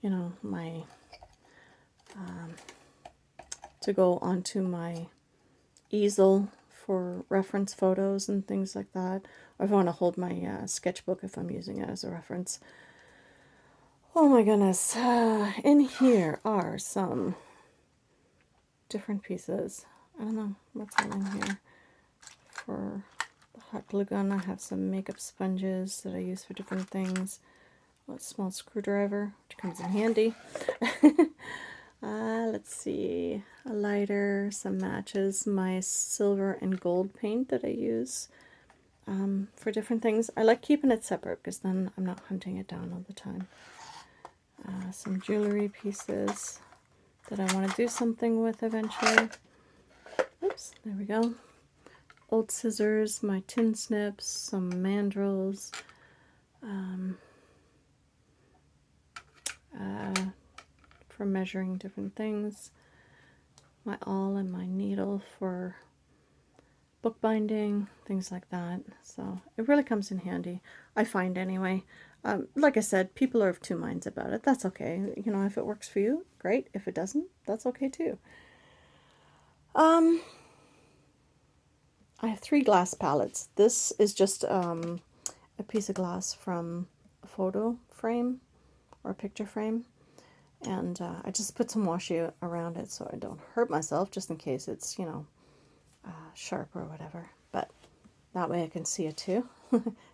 Speaker 1: you know, my to go onto my easel for reference photos and things like that. Or if I want to hold my sketchbook if I'm using it as a reference. Oh my goodness. In here are some different pieces. I don't know what's all in here. For the hot glue gun, I have some makeup sponges that I use for different things. A small screwdriver, which comes in handy. Let's see, a lighter, some matches, my silver and gold paint that I use for different things. I like keeping it separate because then I'm not hunting it down all the time. Some jewelry pieces that I want to do something with eventually. Oops, there we go. Old scissors, my tin snips, some mandrels, for measuring different things, my awl and my needle for bookbinding, things like that. So it really comes in handy, I find anyway. Like I said, people are of two minds about it. That's okay. You know, if it works for you, great. If it doesn't, that's okay too. I have 3 glass palettes. This is just a piece of glass from a photo frame or a picture frame. And I just put some washi around it so I don't hurt myself, just in case it's, you know, sharp or whatever. But that way I can see it too,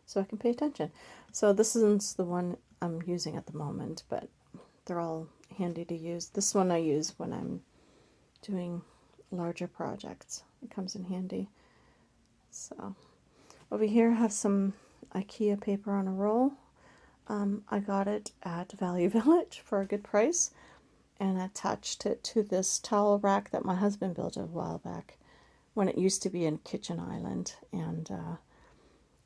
Speaker 1: so I can pay attention. So this isn't the one I'm using at the moment, but they're all handy to use. This one I use when I'm doing larger projects. It comes in handy. So over here I have some IKEA paper on a roll. I got it at Value Village for a good price and attached it to this towel rack that my husband built a while back when it used to be a kitchen island, and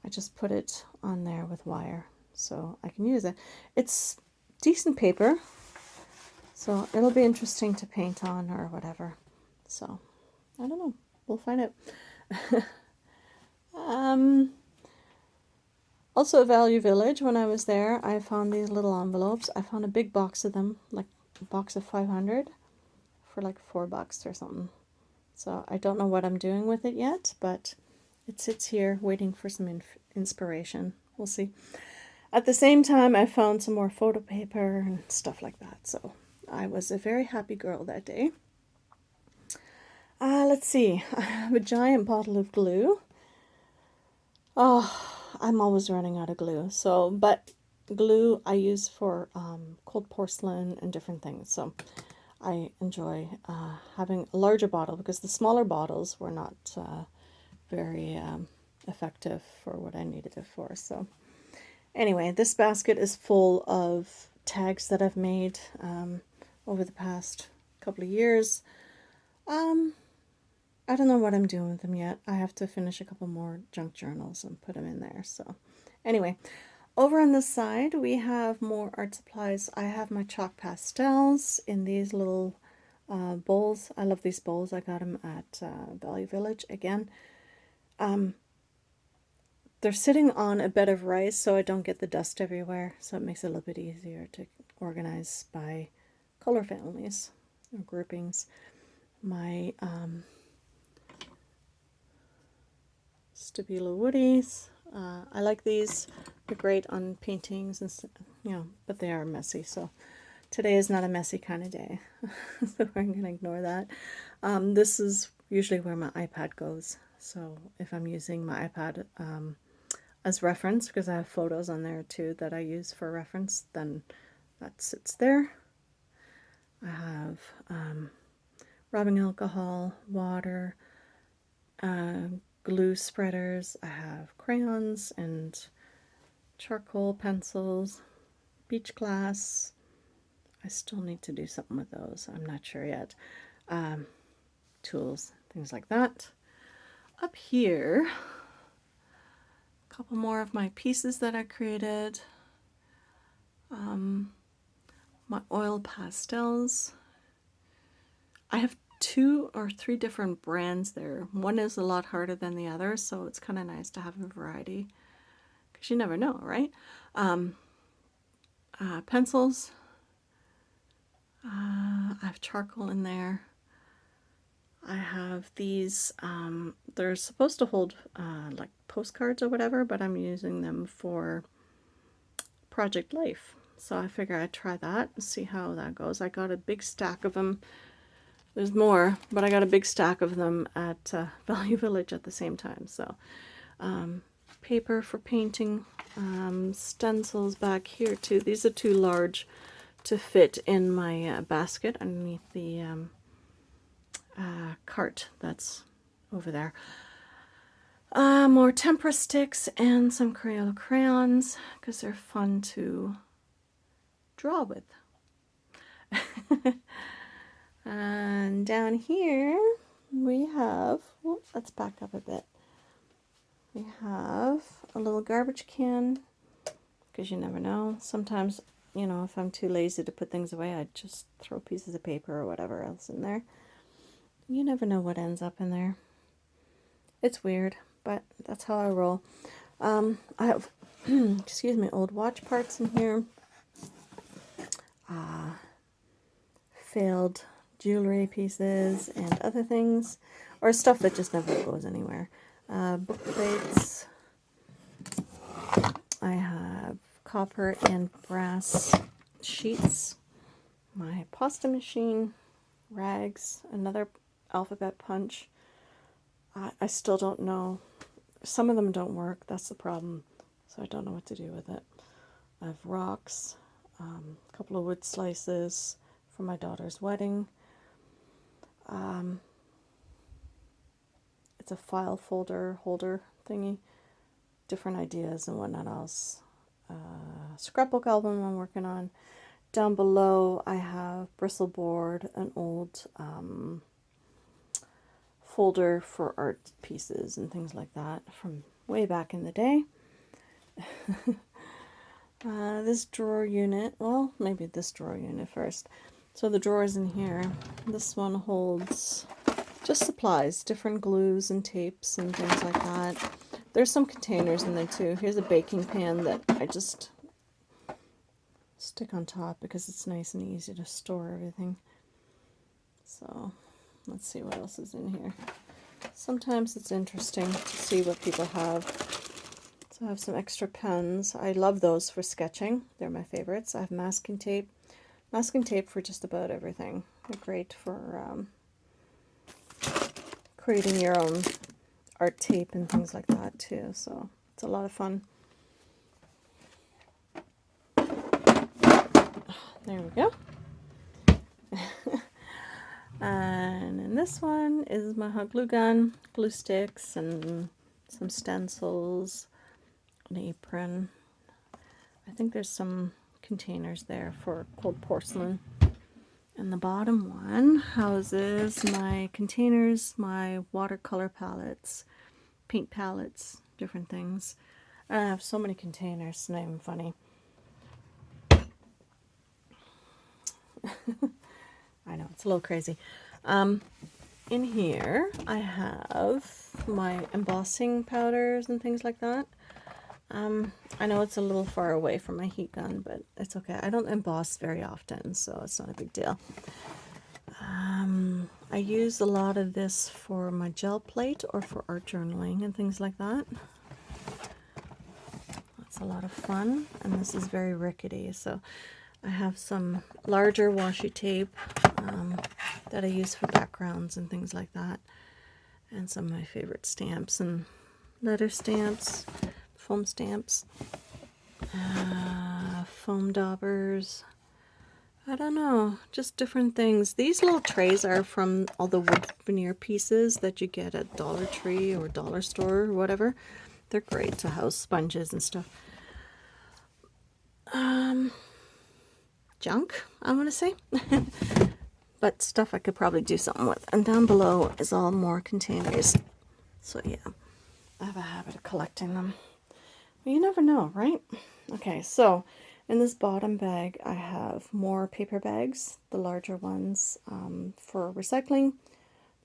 Speaker 1: I just put it on there with wire so I can use it. It's decent paper, so it'll be interesting to paint on or whatever. So I don't know, we'll find out. Also at Value Village, when I was there, I found these little envelopes. I found a big box of them, like a box of 500 for like $4 or something. So I don't know what I'm doing with it yet, but it sits here waiting for some inspiration. We'll see. At the same time, I found some more photo paper and stuff like that. So I was a very happy girl that day. Let's see. I have a giant bottle of glue. Oh, I'm always running out of glue. So, but glue I use for cold porcelain and different things. So I enjoy having a larger bottle because the smaller bottles were not very effective for what I needed it for. So anyway, this basket is full of tags that I've made over the past couple of years. I don't know what I'm doing with them yet. I have to finish a couple more junk journals and put them in there. So anyway, over on this side we have more art supplies. I have my chalk pastels in these little bowls. I love these bowls. I got them at Value Village again. They're sitting on a bed of rice so I don't get the dust everywhere, so it makes it a little bit easier to organize by color families or groupings. My Stabilo Woodies. I like these. They're great on paintings and but they are messy. So today is not a messy kind of day, so I'm gonna ignore that. This is usually where my iPad goes. So if I'm using my iPad as reference, because I have photos on there too that I use for reference, then that sits there. I have rubbing alcohol, water, glue spreaders. I have crayons and charcoal pencils, beach glass. I still need to do something with those. I'm not sure yet. Tools, things like that. Up here, a couple more of my pieces that I created. My oil pastels. I have 2 or 3 different brands there. One is a lot harder than the other, so it's kind of nice to have a variety because you never know, right? Pencils. I have charcoal in there. I have these, they're supposed to hold like postcards or whatever, but I'm using them for Project Life. So I figure I'd try that and see how that goes. I got a big stack of them. There's more, but I got a big stack of them at Value Village at the same time. So paper for painting, stencils back here too. These are too large to fit in my basket underneath the cart that's over there. More tempera sticks and some Crayola crayons because they're fun to draw with. And down here we have, well, let's back up a bit. We have a little garbage can because you never know. Sometimes, you know, if I'm too lazy to put things away, I just throw pieces of paper or whatever else in there. You never know what ends up in there. It's weird, but that's how I roll. I have, excuse me, old watch parts in here. Failed jewelry pieces and other things, or stuff that just never goes anywhere. Book plates. I have copper and brass sheets. My pasta machine, rags, another alphabet punch. I still don't know. Some of them don't work. That's the problem. So I don't know what to do with it. I have rocks, a couple of wood slices for my daughter's wedding. It's a file folder holder thingy. Different ideas and whatnot else. Scrapbook album I'm working on. Down below I have Bristleboard, an old folder for art pieces and things like that from way back in the day. This drawer unit, well, maybe this drawer unit first. So the drawers in here, this one holds just supplies, different glues and tapes and things like that. There's some containers in there too. Here's a baking pan that I just stick on top because it's nice and easy to store everything. So let's see what else is in here. Sometimes it's interesting to see what people have. So I have some extra pens. I love those for sketching. They're my favorites. I have masking tape. Masking tape for just about everything. They're great for creating your own art tape and things like that too. So it's a lot of fun. There we go. And in this one is my hot glue gun, glue sticks, and some stencils, an apron. I think there's some containers there for cold porcelain. And the bottom one houses my containers, my watercolor palettes, paint palettes, different things. I have so many containers, it's not even funny. I know, it's a little crazy. In here, I have my embossing powders and things like that. I know it's a little far away from my heat gun, but it's okay. I don't emboss very often, so it's not a big deal. I use a lot of this for my gel plate or for art journaling and things like that. That's a lot of fun, and this is very rickety, so I have some larger washi tape that I use for backgrounds and things like that, and some of my favorite stamps and letter stamps, foam stamps, foam daubers. I don't know, just different things. These little trays are from all the wood veneer pieces that you get at Dollar Tree or Dollar Store or whatever. They're great to house sponges and stuff. Junk, I want to say. But stuff I could probably do something with. And down below is all more containers. So yeah, I have a habit of collecting them. But you never know, right? Okay, so in this bottom bag, I have more paper bags, the larger ones for recycling.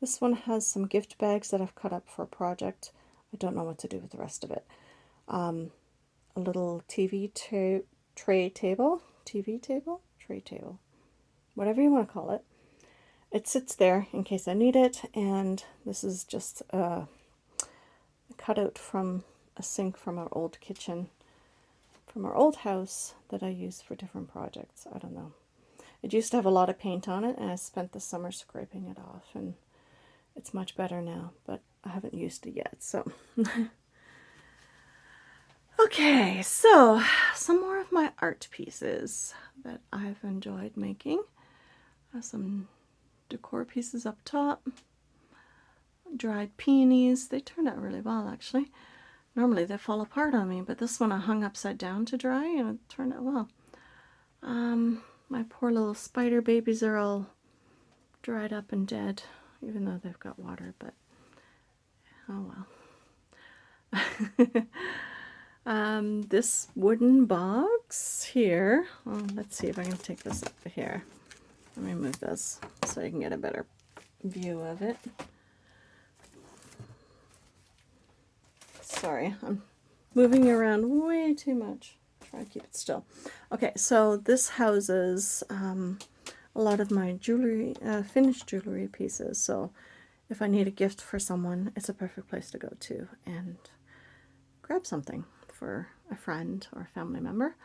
Speaker 1: This one has some gift bags that I've cut up for a project. I don't know what to do with the rest of it. A little TV tray table, whatever you want to call it. It sits there in case I need it, and this is just a cutout from a sink from our old kitchen, from our old house that I use for different projects. I don't know. It used to have a lot of paint on it, and I spent the summer scraping it off, and it's much better now, but I haven't used it yet, so. Okay, so some more of my art pieces that I've enjoyed making. Some decor pieces up top. Dried peonies. They turned out really well, actually. Normally they fall apart on me, but this one I hung upside down to dry and it turned out well. My poor little spider babies are all dried up and dead, even though they've got water, but oh well. This wooden box here, well, let's see if I can take this up here. Let me move this so you can get a better view of it. Sorry, I'm moving around way too much. Try to keep it still. Okay, so this houses a lot of my jewelry, finished jewelry pieces. So if I need a gift for someone, it's a perfect place to go to and grab something for a friend or a family member.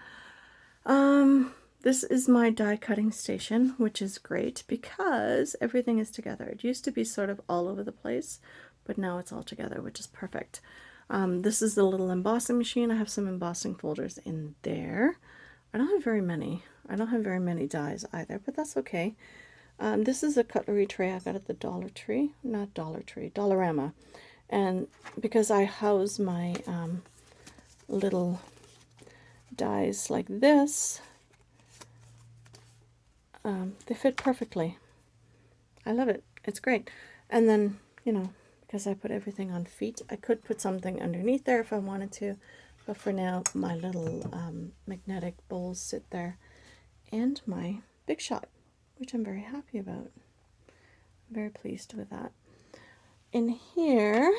Speaker 1: This is my die cutting station, which is great because everything is together. It used to be sort of all over the place, but now it's all together, which is perfect. This is the little embossing machine. I have some embossing folders in there. I don't have very many. I don't have very many dies either, but that's okay. This is a cutlery tray I got at the Dollar Tree. Not Dollar Tree, Dollarama. And because I house my little dies like this, they fit perfectly. I love it. It's great. And then, you know, because I put everything on feet, I could put something underneath there if I wanted to, but for now my little magnetic bowls sit there, and my Big Shot, which I'm very happy about. I'm very pleased with that. In here,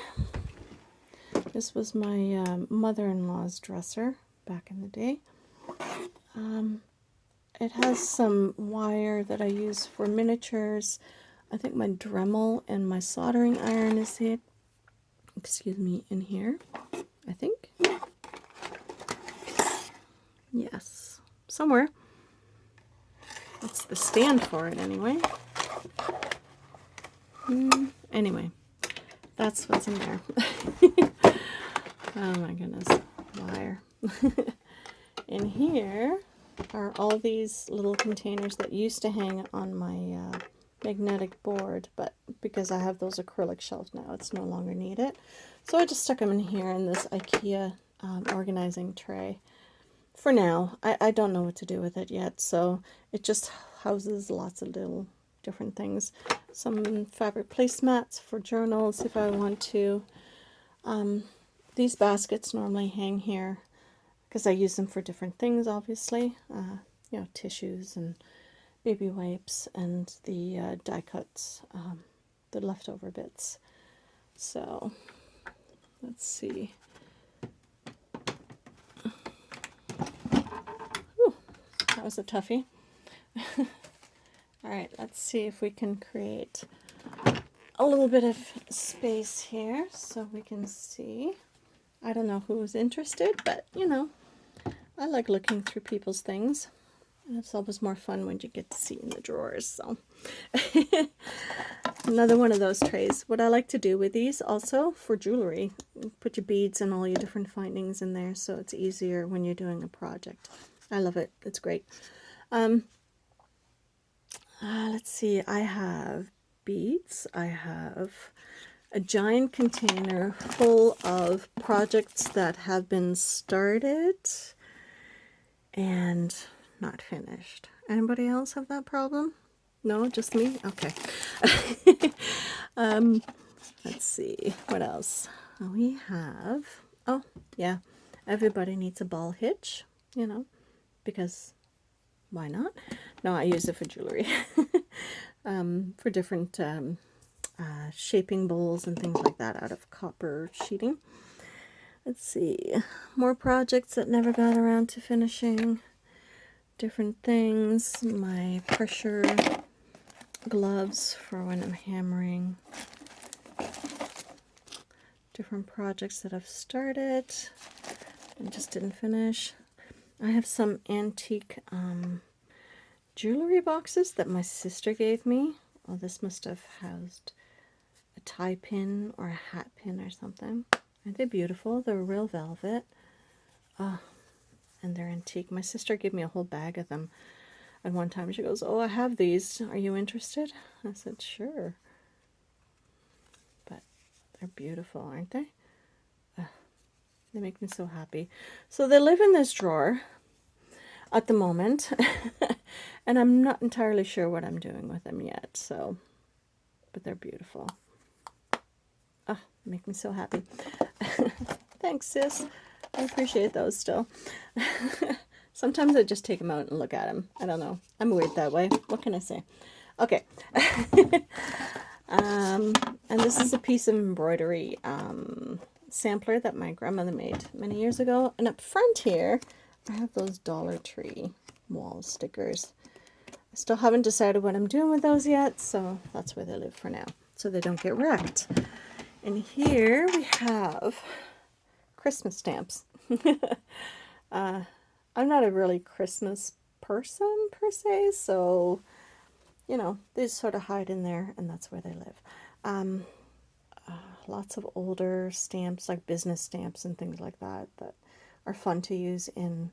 Speaker 1: this was my mother-in-law's dresser back in the day. It has some wire that I use for miniatures. I think my Dremel and my soldering iron is here. Excuse me, in here, I think. Yes, somewhere. That's the stand for it anyway. Anyway, that's what's in there. Oh my goodness, wire. In here, are all these little containers that used to hang on my magnetic board, but because I have those acrylic shelves now, it's no longer needed. So I just stuck them in here in this IKEA organizing tray. For now, I don't know what to do with it yet, so it just houses lots of little different things. Some fabric placemats for journals if I want to. These baskets normally hang here because I use them for different things, obviously. You know, tissues and baby wipes and the die cuts, the leftover bits. So, let's see. Whew, that was a toughie. Alright, let's see if we can create a little bit of space here so we can see. I don't know who's interested, but you know, I like looking through people's things. And it's always more fun when you get to see in the drawers. So another one of those trays. What I like to do with these also for jewelry, put your beads and all your different findings in there so it's easier when you're doing a project. I love it. It's great. Let's see. I have beads. I have a giant container full of projects that have been started and not finished. Anybody else have that problem? No, just me? Okay. Let's see. What else? We have, oh, yeah, everybody needs a ball hitch, you know, because why not? No, I use it for jewelry. For different shaping bowls and things like that out of copper sheeting. Let's see. More projects that never got around to finishing. Different things. My pressure gloves for when I'm hammering. Different projects that I've started and just didn't finish. I have some antique jewelry boxes that my sister gave me. Oh, this must have housed a tie pin or a hat pin or something. Aren't they beautiful? They're real velvet. And they're antique. My sister gave me a whole bag of them. And one time she goes, oh, I have these. Are you interested? I said, sure. But they're beautiful, aren't they? They make me so happy. So they live in this drawer at the moment. And I'm not entirely sure what I'm doing with them yet. So, but they're beautiful. Oh, they make me so happy. Thanks, sis. I appreciate those still. Sometimes I just take them out and look at them. I don't know. I'm weird that way. What can I say? Okay. And this is a piece of embroidery sampler that my grandmother made many years ago. And up front here, I have those Dollar Tree wall stickers. I still haven't decided what I'm doing with those yet, so that's where they live for now, so they don't get wrecked. And here we have Christmas stamps. I'm not a really Christmas person per se, so you know, they sort of hide in there, and that's where they live. Lots of older stamps, like business stamps and things like that, that are fun to use in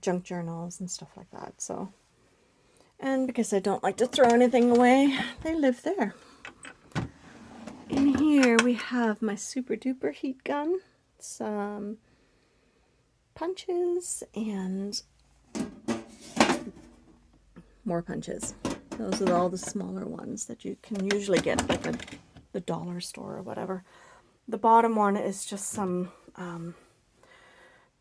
Speaker 1: junk journals and stuff like that. So, and because I don't like to throw anything away, they live there. In here we have my super duper heat gun, some punches, and more punches. Those are all the smaller ones that you can usually get at the dollar store or whatever. The bottom one is just some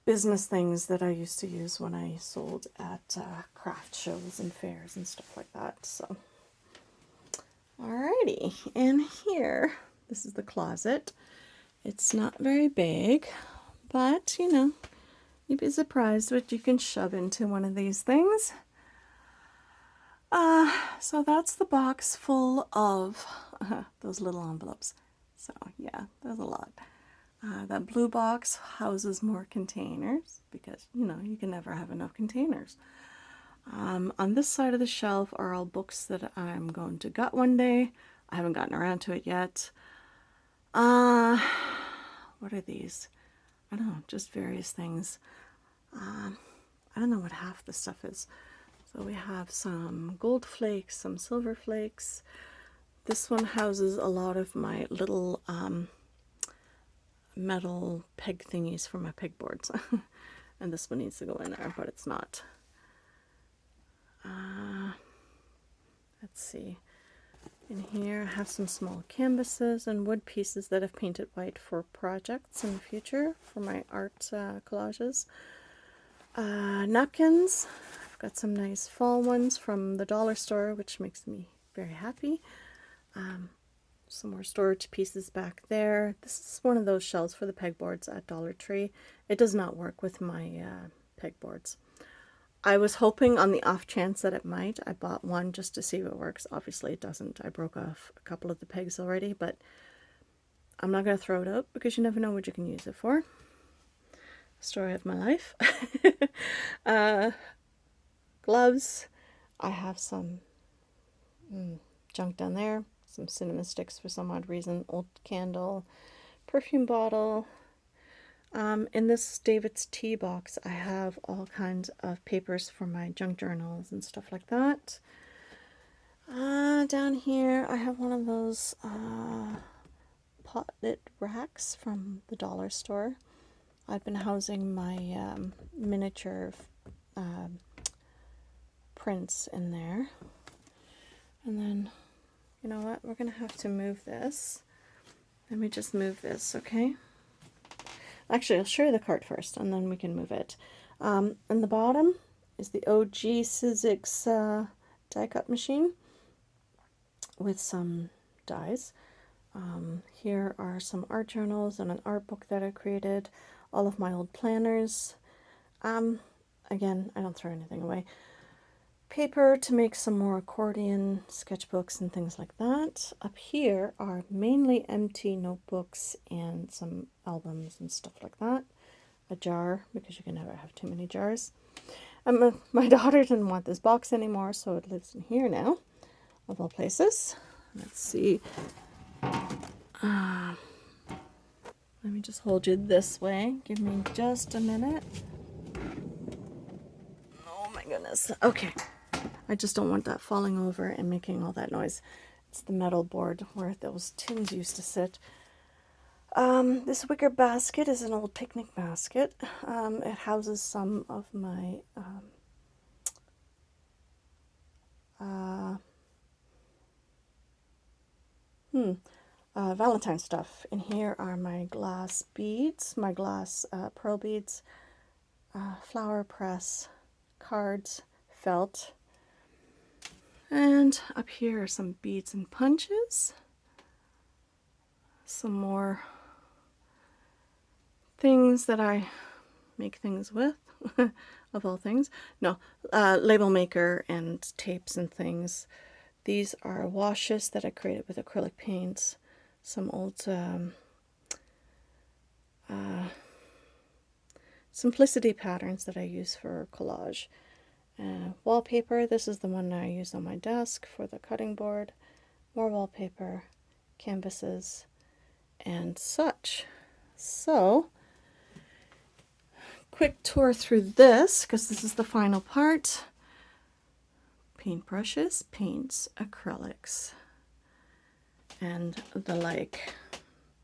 Speaker 1: business things that I used to use when I sold at craft shows and fairs and stuff like that. So, alrighty, and here, this is the closet. It's not very big, but you know, you'd be surprised what you can shove into one of these things. So that's the box full of those little envelopes. So yeah, there's a lot. That blue box houses more containers because, you know, you can never have enough containers. On this side of the shelf are all books that I'm going to gut one day. I haven't gotten around to it yet. What are these? I don't know, just various things. I don't know what half the stuff is. So we have some gold flakes, some silver flakes. This one houses a lot of my little metal peg thingies for my pegboards. And this one needs to go in there, but it's not. Let's see. In here I have some small canvases and wood pieces that I've painted white for projects in the future for my art collages. Napkins. I've got some nice fall ones from the dollar store, which makes me very happy. Some more storage pieces back there. This is one of those shelves for the pegboards at Dollar Tree. It does not work with my pegboards. I was hoping on the off chance that it might. I bought one just to see if it works. Obviously it doesn't. I broke off a couple of the pegs already, but I'm not going to throw it out because you never know what you can use it for. Story of my life. Gloves. I have some junk down there. Some cinnamon sticks for some odd reason. Old candle. Perfume bottle. In this David's tea box, I have all kinds of papers for my junk journals and stuff like that. Down here, I have one of those potted racks from the dollar store. I've been housing my miniature prints in there. And then, you know what, we're going to have to move this. Let me just move this, okay? Actually, I'll show you the cart first, and then we can move it. In the bottom is the OG Sizzix die cut machine with some dies. Here are some art journals and an art book that I created. All of my old planners. Again, I don't throw anything away. Paper to make some more accordion sketchbooks and things like that. Up here are mainly empty notebooks and some albums and stuff like that. A jar, because you can never have too many jars. My daughter didn't want this box anymore, so it lives in here now, of all places. Let's see. Let me just hold you this way. Give me just a minute. Oh my goodness. Okay. I just don't want that falling over and making all that noise. It's the metal board where those tins used to sit. This wicker basket is an old picnic basket. It houses some of my Valentine stuff. In here are my glass beads, my glass pearl beads, flower press, cards, felt. And up here are some beads and punches. Some more things that I make things with, of all things. No, label maker and tapes and things. These are washes that I created with acrylic paints. Some old simplicity patterns that I use for collage. Wallpaper, this is the one I use on my desk for the cutting board. More wallpaper, canvases, and such. So, quick tour through this, because this is the final part. Paintbrushes, paints, acrylics, and the like.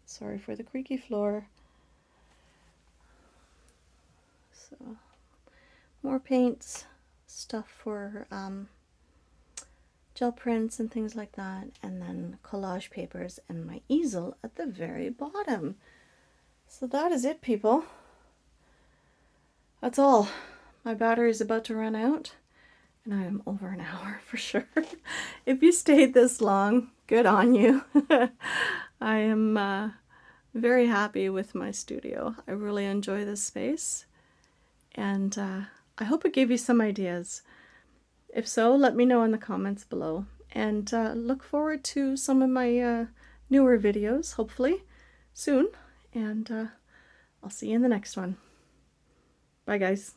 Speaker 1: Sorry for the creaky floor. So, more paints, stuff for gel prints and things like that, and then collage papers and my easel at the very bottom. So that is it, people. That's all. My battery is about to run out, and I am over an hour for sure. If you stayed this long, good on you. I am very happy with my studio. I really enjoy this space, and I hope it gave you some ideas. If so, let me know in the comments below, and look forward to some of my newer videos, hopefully soon, and I'll see you in the next one. Bye guys.